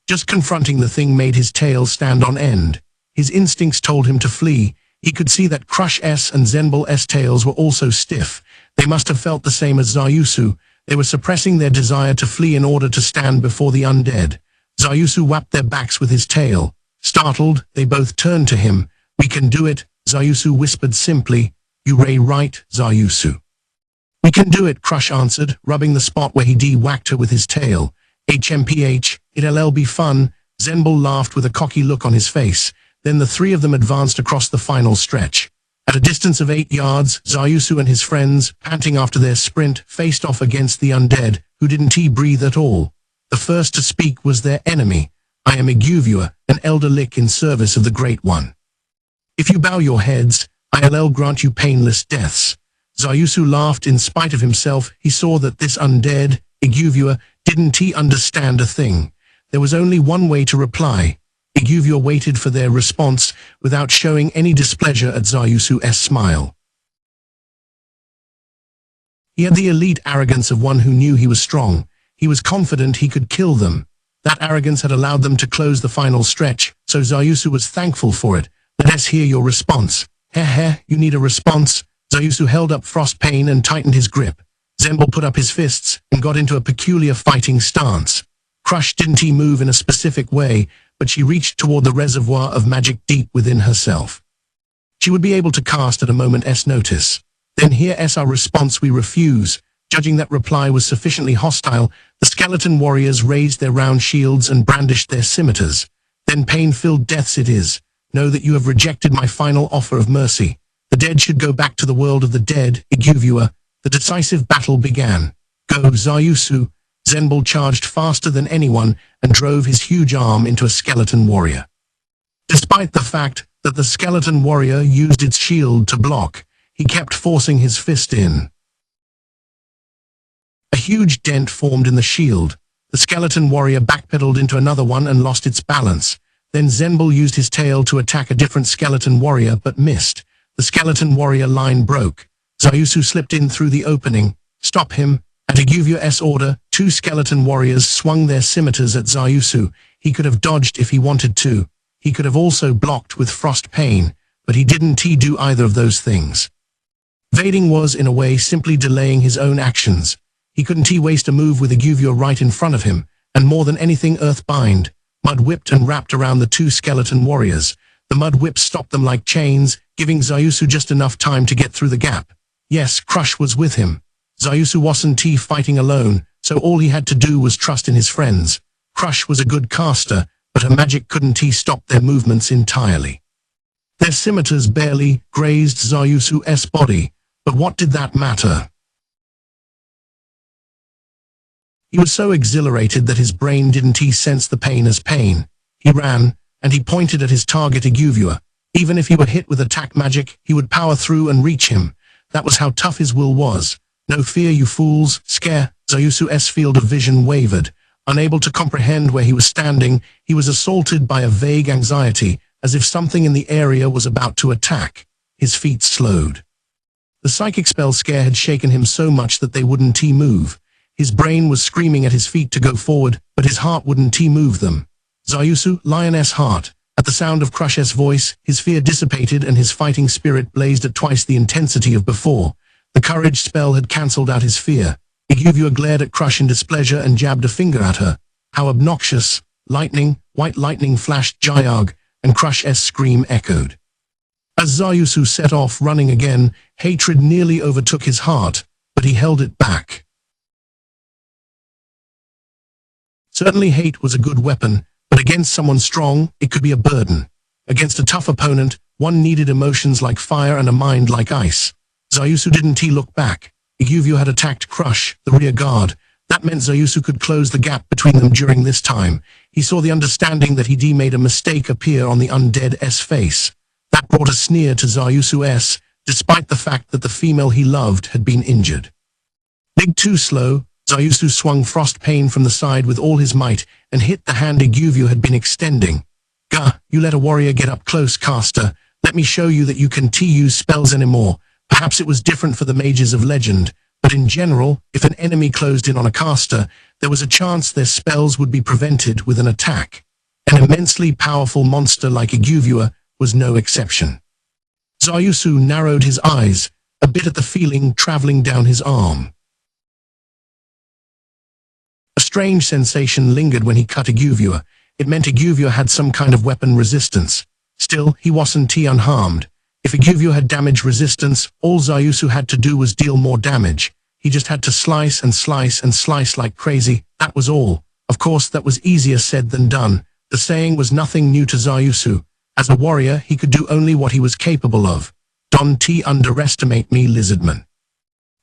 Just confronting the thing made his tail stand on end. His instincts told him to flee. He could see that Crush S and Zenbul S tails were also stiff. They must have felt the same as Zayusu. They were suppressing their desire to flee in order to stand before the undead. Zayusu whapped their backs with his tail. Startled, they both turned to him. "We can do it," Zayusu whispered simply. "You ray right, Zayusu." "We can do it," Crush answered, rubbing the spot where he whacked her with his tail. "HMPH, it'll be fun." Zenbul laughed with a cocky look on his face. Then the three of them advanced across the final stretch. At a distance of 8 yards, Zayusu and his friends, panting after their sprint, faced off against the undead, who didn't breathe at all. The first to speak was their enemy. "I am Iguvua, an elder lich in service of the Great One. If you bow your heads, I'll grant you painless deaths." Zayusu laughed in spite of himself. He saw that this undead, Iguvua, didn't understand a thing. There was only one way to reply. Iguvua waited for their response without showing any displeasure at Zayusu's smile. He had the elite arrogance of one who knew he was strong. He was confident he could kill them. That arrogance had allowed them to close the final stretch, so Zayusu was thankful for it. "Let us hear your response." "Heh, you need a response?" Zayusu held up Frostpain and tightened his grip. Zenbul put up his fists and got into a peculiar fighting stance. Crush didn't move in a specific way, but she reached toward the reservoir of magic deep within herself. She would be able to cast at a moment's notice. "Then here's our response: we refuse." Judging that reply was sufficiently hostile, the skeleton warriors raised their round shields and brandished their scimitars. "Then pain-filled deaths it is. Know that you have rejected my final offer of mercy. The dead should go back to the world of the dead, Iguvua." The decisive battle began. "Go, Zayusu." Zenbul charged faster than anyone and drove his huge arm into a skeleton warrior. Despite the fact that the skeleton warrior used its shield to block, he kept forcing his fist in. A huge dent formed in the shield. The skeleton warrior backpedaled into another one and lost its balance. Then Zenbul used his tail to attack a different skeleton warrior but missed. The skeleton warrior line broke. Zayusu slipped in through the opening. "Stop him." At Iguvua's order, 2 skeleton warriors swung their scimitars at Zayusu. He could have dodged if he wanted to. He could have also blocked with Frostpain, but he didn't do either of those things. Evading was, in a way, simply delaying his own actions. He couldn't waste a move with Iguvua right in front of him, and more than anything Earthbind. Mud whipped and wrapped around the 2 skeleton warriors. The mud whip stopped them like chains, giving Zayusu just enough time to get through the gap. Yes, Crush was with him. Zayusu wasn't fighting alone, so all he had to do was trust in his friends. Crush was a good caster, but her magic couldn't stop their movements entirely. Their scimitars barely grazed Zayusu's body, but what did that matter? He was so exhilarated that his brain didn't sense the pain as pain. He ran, and he pointed at his target Iguvua. Even if he were hit with attack magic, he would power through and reach him. That was how tough his will was. "No fear, you fools." Scare. Zayusu's field of vision wavered. Unable to comprehend where he was standing, he was assaulted by a vague anxiety, as if something in the area was about to attack. His feet slowed. The psychic spell scare had shaken him so much that they wouldn't move. His brain was screaming at his feet to go forward, but his heart wouldn't move them. "Zayusu, lioness heart." At the sound of Crush's voice, his fear dissipated and his fighting spirit blazed at twice the intensity of before. The courage spell had cancelled out his fear. Iguvua glared at Crush in displeasure and jabbed a finger at her. How obnoxious! Lightning, white lightning flashed Jayarg, and Crush's scream echoed. As Zayusu set off running again, hatred nearly overtook his heart, but he held it back. Certainly hate was a good weapon, but against someone strong, it could be a burden. Against a tough opponent, one needed emotions like fire and a mind like ice. Zayusu didn't look back. Iguvua had attacked Crush, the rear guard. That meant Zayusu could close the gap between them during this time. He saw the understanding that he'd made a mistake appear on the undead's face. That brought a sneer to Zayusu's, despite the fact that the female he loved had been injured. Big too slow, Zayusu swung Frostpain from the side with all his might and hit the hand Iguvua had been extending. "Gah, you let a warrior get up close, caster. Let me show you that you can use spells anymore." Perhaps it was different for the mages of legend, but in general, if an enemy closed in on a caster, there was a chance their spells would be prevented with an attack. An immensely powerful monster like Iguvua was no exception. Zayusu narrowed his eyes, a bit at the feeling traveling down his arm. A strange sensation lingered when he cut Iguvua. It meant Iguvua had some kind of weapon resistance. Still, he wasn't unharmed. If Iguvua had damage resistance, all Zayusu had to do was deal more damage. He just had to slice and slice and slice like crazy, that was all. Of course, that was easier said than done. The saying was nothing new to Zayusu. As a warrior, he could do only what he was capable of. Don't underestimate me, Lizardmen.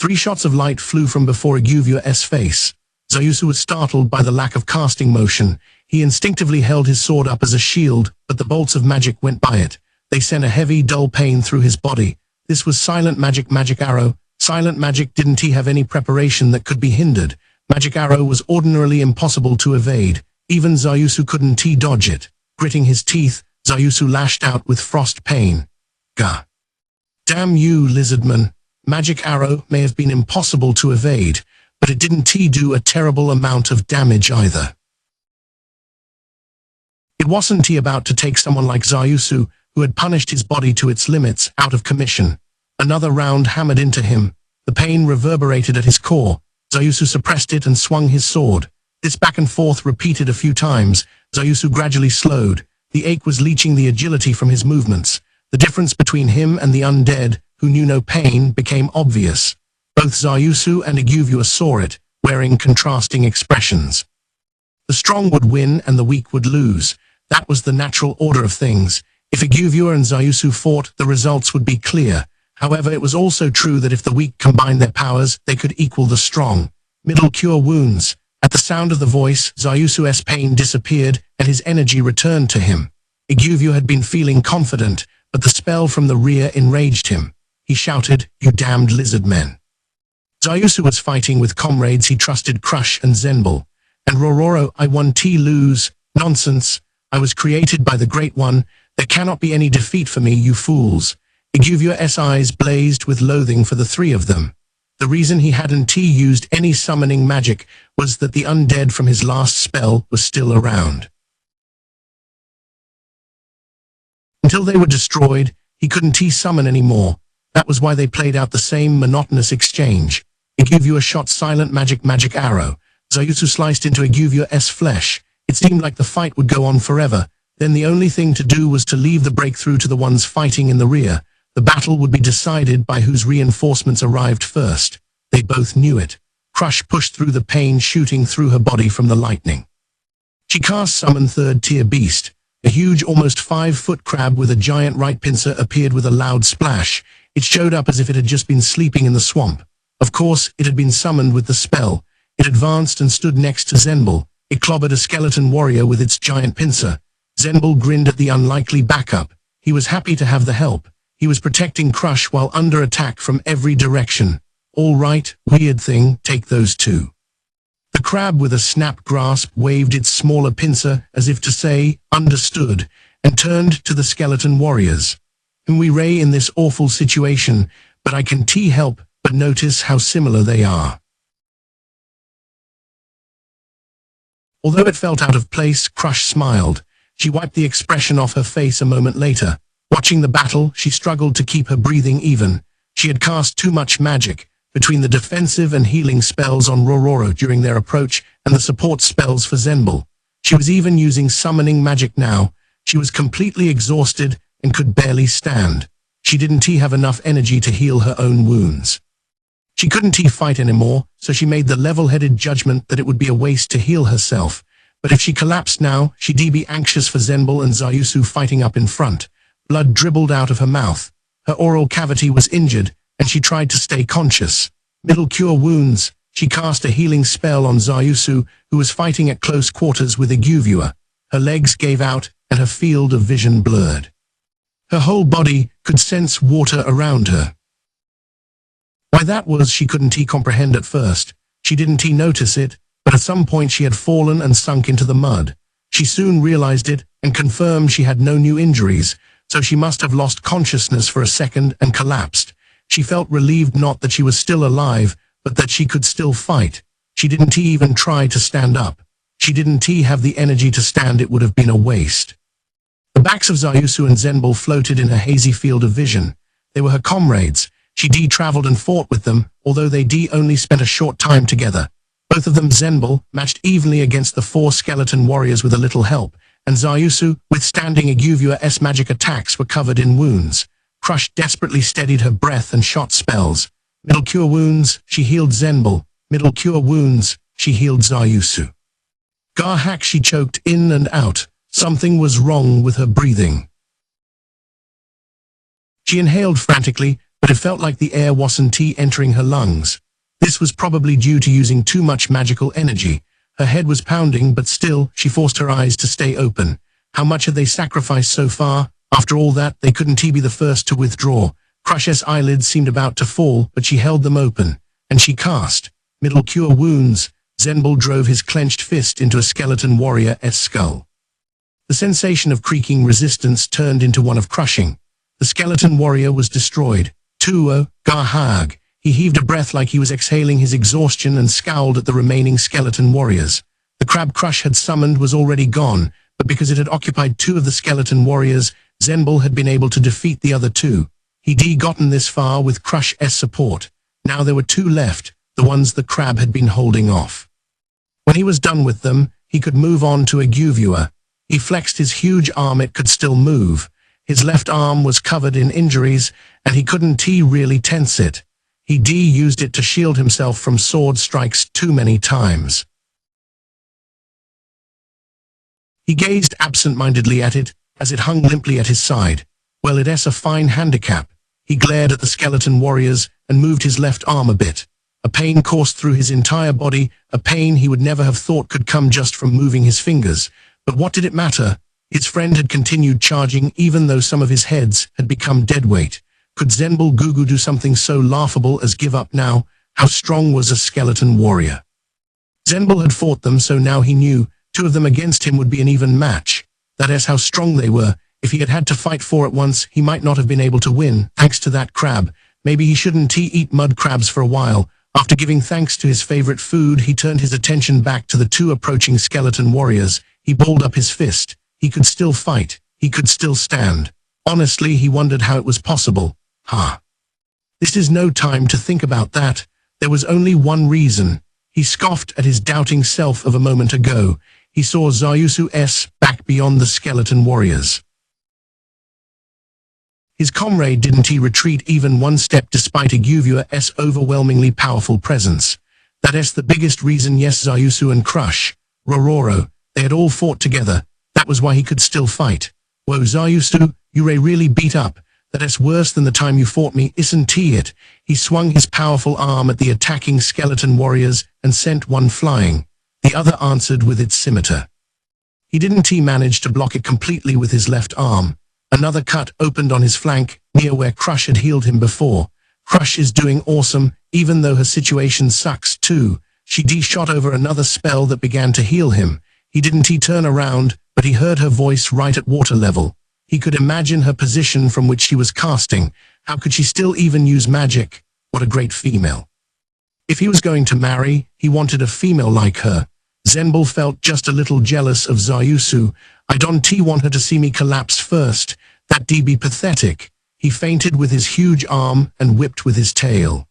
3 shots of light flew from before Iguvua's face. Zayusu was startled by the lack of casting motion. He instinctively held his sword up as a shield, but the bolts of magic went by it. They sent a heavy, dull pain through his body. This was silent magic arrow. Silent magic. Didn't he have any preparation that could be hindered? Magic arrow was ordinarily impossible to evade. Even Zayusu couldn't dodge it. Gritting his teeth, Zayusu lashed out with frost pain. Gah. Damn you, Lizardman. Magic arrow may have been impossible to evade, but it didn't do a terrible amount of damage either. It wasn't about to take someone like Zayusu, who had punished his body to its limits, out of commission. Another round hammered into him. The pain reverberated at his core. Zayusu suppressed it and swung his sword. This back and forth repeated a few times. Zayusu gradually slowed. The ache was leeching the agility from his movements. The difference between him and the undead, who knew no pain, became obvious. Both Zayusu and Iguvua saw it, wearing contrasting expressions. The strong would win and the weak would lose. That was the natural order of things. If Iguvua and Zayusu fought, the results would be clear. However, it was also true that if the weak combined their powers, they could equal the strong. Middle cure wounds. At the sound of the voice, Zayusu's pain disappeared and his energy returned to him. Iguvua had been feeling confident, but the spell from the rear enraged him. He shouted, "You damned Lizardmen." Zayusu was fighting with comrades he trusted, Crush and Zenbel. And Rororo, I won lose. Nonsense. I was created by the Great One. There cannot be any defeat for me, you fools. Iguvua's eyes blazed with loathing for the 3 of them. The reason he hadn't used any summoning magic was that the undead from his last spell was still around. Until they were destroyed, he couldn't summon anymore. That was why they played out the same monotonous exchange. Iguvua shot silent magic arrow. Zayusu sliced into Iguvua's flesh. It seemed like the fight would go on forever. Then the only thing to do was to leave the breakthrough to the ones fighting in the rear. The battle would be decided by whose reinforcements arrived first. They both knew it. Crush pushed through the pain shooting through her body from the lightning. She cast Summon 3rd Tier Beast. A huge, almost 5-foot crab with a giant right pincer appeared with a loud splash. It showed up as if it had just been sleeping in the swamp. Of course, it had been summoned with the spell. It advanced and stood next to Zenbel. It clobbered a skeleton warrior with its giant pincer. Zenbel grinned at the unlikely backup. He was happy to have the help. He was protecting Crush while under attack from every direction. All right, weird thing, take those 2. The crab with a snap grasp waved its smaller pincer as if to say, understood, and turned to the skeleton warriors. We ray in this awful situation, but I can help but notice how similar they are. Although it felt out of place, Crush smiled. She wiped the expression off her face a moment later. Watching the battle, she struggled to keep her breathing even. She had cast too much magic. Between the defensive and healing spells on Rororo during their approach and the support spells for Zenbel. She was even using summoning magic now. She was completely exhausted and could barely stand. She didn't have enough energy to heal her own wounds. She couldn't fight anymore, so she made the level-headed judgment that it would be a waste to heal herself. But if she collapsed now, she'd be anxious for Zenbel and Zayusu fighting up in front. Blood dribbled out of her mouth. Her oral cavity was injured, and she tried to stay conscious. Middle cure wounds. She cast a healing spell on Zayusu, who was fighting at close quarters with Iguvua. Her legs gave out, and her field of vision blurred. Her whole body could sense water around her. Why that was she couldn't comprehend at first. She didn't notice it, but at some point she had fallen and sunk into the mud. She soon realized it and confirmed she had no new injuries, so she must have lost consciousness for a second and collapsed. She felt relieved not that she was still alive, but that she could still fight. She didn't even try to stand up. She didn't have the energy to stand. It would have been a waste. The backs of Zayusu and Zenbul floated in her hazy field of vision. They were her comrades. She traveled and fought with them, although they only spent a short time together. Both of them, Zenbul, matched evenly against the 4 skeleton warriors with a little help, and Zayusu, withstanding Aguvua's magic attacks, were covered in wounds. Crush desperately steadied her breath and shot spells. Middle cure wounds, she healed Zenbul. Middle cure wounds, she healed Zayusu. Garhak, she choked in and out. Something was wrong with her breathing. She inhaled frantically, but it felt like the air wasn't entering her lungs. This was probably due to using too much magical energy. Her head was pounding, but still, she forced her eyes to stay open. How much had they sacrificed so far? After all that, they couldn't be the first to withdraw. Crush's eyelids seemed about to fall, but she held them open, and she cast Middle Cure Wounds. Zenbul drove his clenched fist into a skeleton warrior's skull. The sensation of creaking resistance turned into one of crushing. The skeleton warrior was destroyed. Tuo, Garhag. He heaved a breath like he was exhaling his exhaustion and scowled at the remaining skeleton warriors. The crab Crush had summoned was already gone, but because it had occupied 2 of the skeleton warriors, Zenbul had been able to defeat the other 2. He'd gotten this far with Crush's support. Now there were 2 left, the ones the crab had been holding off. When he was done with them, he could move on to Aguvua. He flexed his huge arm. It could still move. His left arm was covered in injuries, and he couldn't really tense it. He used it to shield himself from sword strikes too many times. He gazed absent-mindedly at it, as it hung limply at his side. Well, it's a fine handicap. He glared at the skeleton warriors and moved his left arm a bit. A pain coursed through his entire body, a pain he would never have thought could come just from moving his fingers. But what did it matter? His friend had continued charging even though some of his heads had become deadweight. Could Zenbul Gugu do something so laughable as give up now? How strong was a skeleton warrior? Zenbul had fought them, so now he knew 2 of them against him would be an even match. That is how strong they were. If he had had to fight 4 at once, he might not have been able to win, thanks to that crab. Maybe he shouldn't eat mud crabs for a while. After giving thanks to his favorite food, he turned his attention back to the 2 approaching skeleton warriors. He balled up his fist. He could still fight. He could still stand. Honestly, he wondered how it was possible. This is no time to think about that. There was only one reason. He scoffed at his doubting self of a moment ago. He saw Zayusu's back beyond the skeleton warriors. His comrade didn't retreat even 1 step despite Aguvua's overwhelmingly powerful presence. That's the biggest reason. Yes, Zayusu and Crush, Rororo, they had all fought together. That was why he could still fight. Whoa, Zayusu, you really beat up. That's worse than the time you fought me, isn't it? He swung his powerful arm at the attacking skeleton warriors and sent one flying. The other answered with its scimitar. He didn't manage to block it completely with his left arm. Another cut opened on his flank, near where Crush had healed him before. Crush is doing awesome, even though her situation sucks too. She shot over another spell that began to heal him. He didn't turn around, but he heard her voice right at water level. He could imagine her position from which she was casting. How could she still even use magic? What a great female. If he was going to marry, he wanted a female like her. Zenbul felt just a little jealous of Zayusu. I don't want her to see me collapse first. That'd be pathetic. He feinted with his huge arm and whipped with his tail.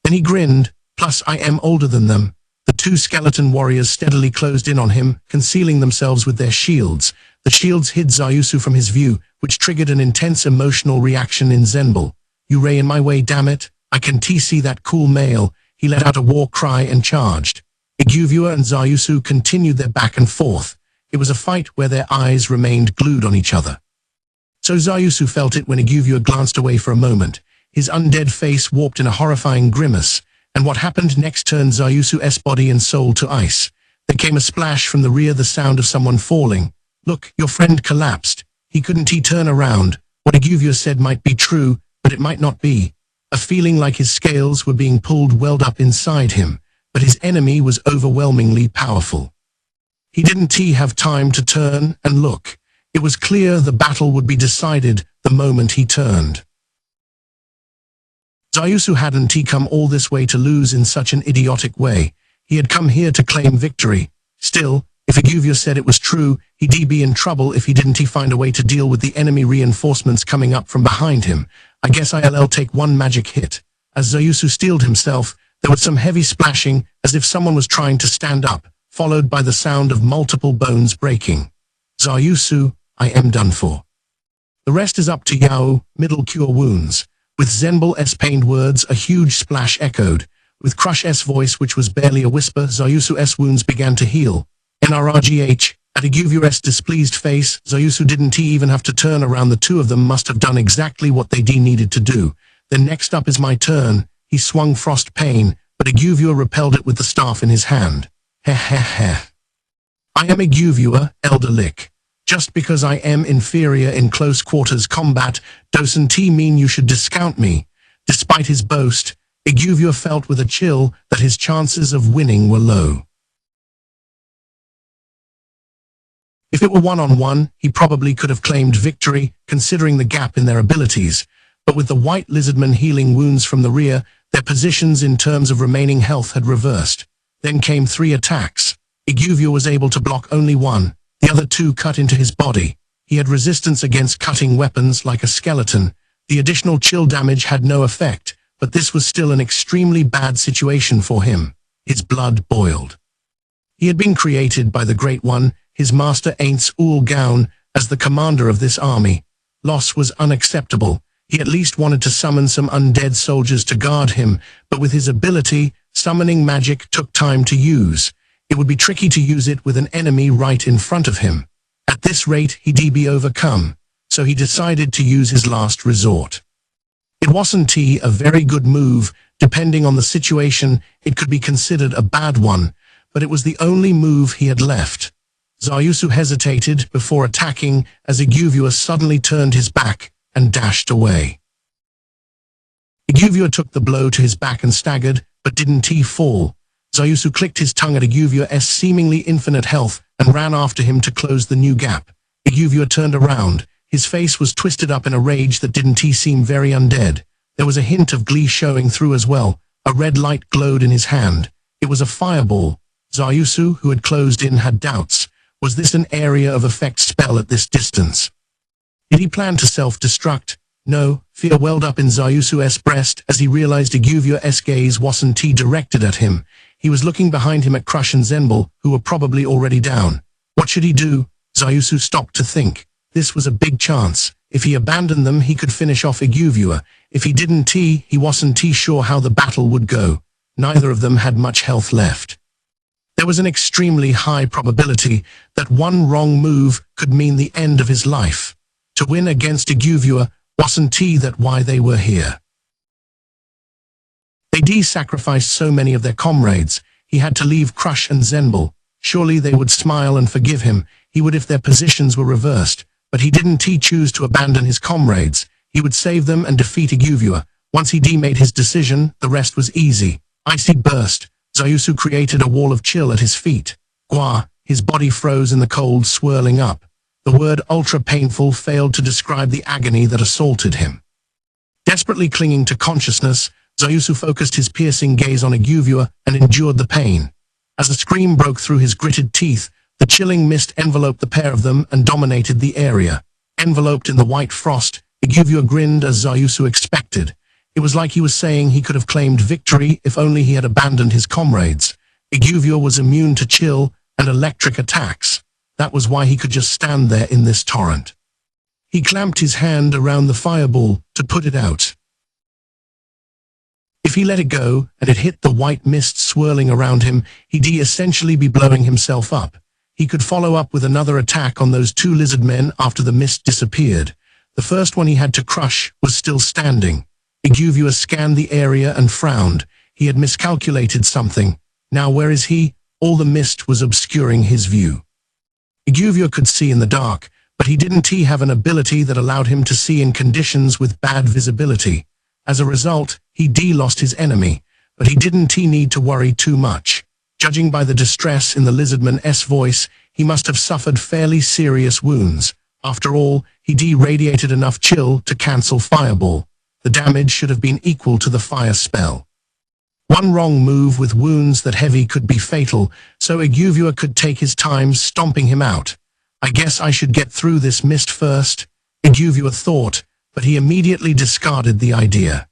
Then he grinned, plus I am older than them. The 2 skeleton warriors steadily closed in on him, concealing themselves with their shields. The shields hid Zayusu from his view, which triggered an intense emotional reaction in Zenbul. You in my way, damn it. I can see that cool male. He let out a war cry and charged. Aguvua and Zayusu continued their back and forth. It was a fight where their eyes remained glued on each other. So Zayusu felt it when Aguvua glanced away for a moment. His undead face warped in a horrifying grimace, and what happened next turned Zayusu's body and soul to ice. There came a splash from the rear, the sound of someone falling. Look, your friend collapsed. He couldn't turn around. What Aguvua said might be true, but it might not be. A feeling like his scales were being pulled welled up inside him, but his enemy was overwhelmingly powerful. He didn't have time to turn and look. It was clear the battle would be decided the moment he turned. Zayusu hadn't he come all this way to lose in such an idiotic way. He had come here to claim victory. Still, if Iguvia said it was true, he'd be in trouble if he didn't find a way to deal with the enemy reinforcements coming up from behind him. I guess I'll take one magic hit. As Zayusu steeled himself, there was some heavy splashing, as if someone was trying to stand up, followed by the sound of multiple bones breaking. Zayusu, I am done for. The rest is up to Yao, middle cure wounds. With Zenbul's pained words, a huge splash echoed. With Crush's voice, which was barely a whisper, Zayusu's wounds began to heal. NRRGH, at Iguvia's displeased face, Zayusu didn't even have to turn around. The two of them must have done exactly what they needed to do. Then next up is my turn. He swung Frost Pain, but Iguvia repelled it with the staff in his hand. Heh heh heh. I am Iguvia, Elder Lick. Just because I am inferior in close quarters combat, doesn't mean you should discount me. Despite his boast, Iguvia felt with a chill that his chances of winning were low. If it were one-on-one, he probably could have claimed victory, considering the gap in their abilities. But with the white lizardmen healing wounds from the rear, their positions in terms of remaining health had reversed. Then came 3 attacks. Iguvia was able to block only one. The other 2 cut into his body. He had resistance against cutting weapons like a skeleton. The additional chill damage had no effect, but this was still an extremely bad situation for him. His blood boiled. He had been created by the Great One, his master Aints Ul Gaun, as the commander of this army. Loss was unacceptable. He at least wanted to summon some undead soldiers to guard him, but with his ability, summoning magic took time to use. It would be tricky to use it with an enemy right in front of him. At this rate, he'd be overcome, so he decided to use his last resort. It wasn't a very good move. Depending on the situation, it could be considered a bad one, but it was the only move he had left. Zayusu hesitated before attacking as Iguvia suddenly turned his back and dashed away. Iguvia took the blow to his back and staggered, but didn't fall. Zayusu clicked his tongue at Iguvia's seemingly infinite health and ran after him to close the new gap. Iguvia turned around. His face was twisted up in a rage that didn't seem very undead. There was a hint of glee showing through as well. A red light glowed in his hand. It was a fireball. Zayusu, who had closed in, had doubts. Was this an area of effect spell at this distance? Did he plan to self-destruct? No. Fear welled up in Zayusu's breast as he realized Iguvia's gaze wasn't directed at him. He was looking behind him at Crush and Zenbul, who were probably already down. What should he do? Zayusu stopped to think. This was a big chance. If he abandoned them, he could finish off Iguvia. If he didn't, he wasn't sure how the battle would go. Neither of them had much health left. There was an extremely high probability that one wrong move could mean the end of his life. To win against Iguvia wasn't that why they were here. They sacrificed so many of their comrades. He had to leave Crush and Zenbul. Surely they would smile and forgive him. He would if their positions were reversed. But he didn't choose to abandon his comrades. He would save them and defeat Iguvia. Once he made his decision, the rest was easy. Icy burst. Zayusu created a wall of chill at his feet. Gua, his body froze in the cold, swirling up. The word ultra-painful failed to describe the agony that assaulted him. Desperately clinging to consciousness, Zayusu focused his piercing gaze on Iguvia and endured the pain. As a scream broke through his gritted teeth, the chilling mist enveloped the pair of them and dominated the area. Enveloped in the white frost, Iguvia grinned as Zayusu expected. It was like he was saying he could have claimed victory if only he had abandoned his comrades. Iguvia was immune to chill and electric attacks. That was why he could just stand there in this torrent. He clamped his hand around the fireball to put it out. If he let it go and it hit the white mist swirling around him, he'd essentially be blowing himself up. He could follow up with another attack on those 2 lizardmen after the mist disappeared. The first one he had to crush was still standing. Iguvia scanned the area and frowned. He had miscalculated something. Now where is he? All the mist was obscuring his view. Iguvia could see in the dark, but he didn't have an ability that allowed him to see in conditions with bad visibility. As a result, he lost his enemy, but he didn't need to worry too much. Judging by the distress in the lizardman's voice, he must have suffered fairly serious wounds. After all, he radiated enough chill to cancel fireball. The damage should have been equal to the fire spell. One wrong move with wounds that heavy could be fatal, so Iguvua could take his time stomping him out. I guess I should get through this mist first, Iguvua thought, but he immediately discarded the idea.